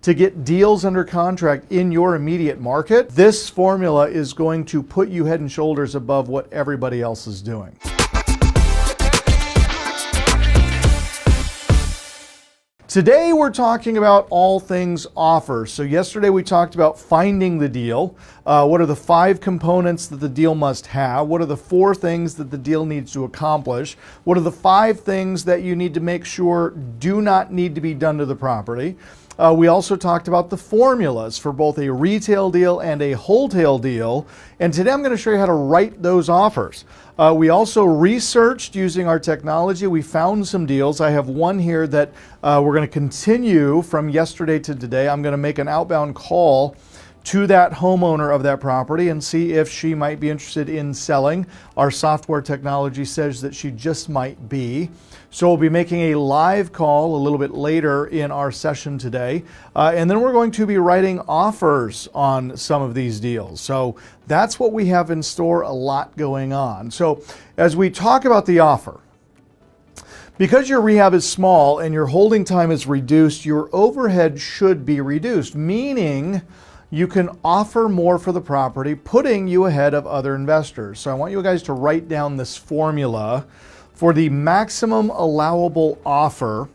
to get deals under contract in your immediate market, this formula is going to put you head and shoulders above what everybody else is doing. Today we're talking about all things offers. So yesterday we talked about finding the deal. What are the 5 components that the deal must have? What are the 4 things that the deal needs to accomplish? What are the 5 things that you need to make sure do not need to be done to the property? We also talked about the formulas for both a retail deal and a wholesale deal. And today I'm going to show you how to write those offers. We also researched using our technology. We found some deals. I have one here that we're going to continue from yesterday to today. I'm going to make an outbound call to that homeowner of that property and see if she might be interested in selling. Our software technology says that she just might be. So we'll be making a live call a little bit later in our session today. And then we're going to be writing offers on some of these deals. So that's what we have in store, a lot going on. So as we talk about the offer, because your rehab is small and your holding time is reduced, your overhead should be reduced, meaning you can offer more for the property, putting you ahead of other investors. So I want you guys to write down this formula for the maximum allowable offer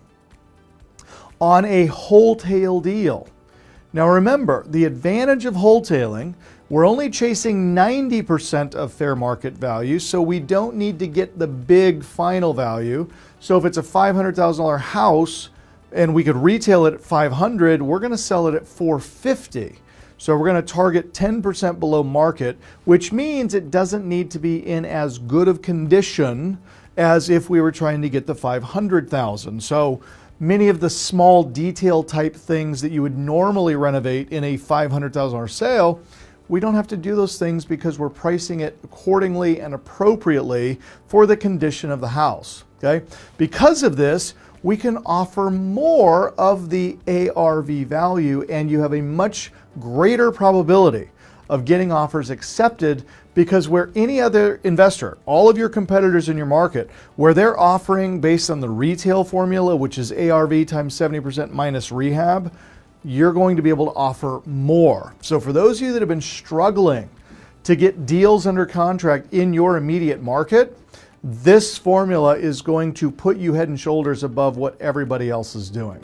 on a wholesale deal. Now remember, the advantage of wholetailing, we're only chasing 90% of fair market value, so we don't need to get the big final value. So if it's a $500,000 house and we could retail it at $500,000, we're going to sell it at $450,000. So we're going to target 10% below market, which means it doesn't need to be in as good of condition as if we were trying to get the $500,000. So many of the small detail type things that you would normally renovate in a $500,000 sale, we don't have to do those things because we're pricing it accordingly and appropriately for the condition of the house. Okay? Because of this, we can offer more of the ARV value, and you have a much greater probability of getting offers accepted, because where any other investor, all of your competitors in your market, where they're offering based on the retail formula, which is ARV times 70% minus rehab, you're going to be able to offer more. So for those of you that have been struggling to get deals under contract in your immediate market, this formula is going to put you head and shoulders above what everybody else is doing.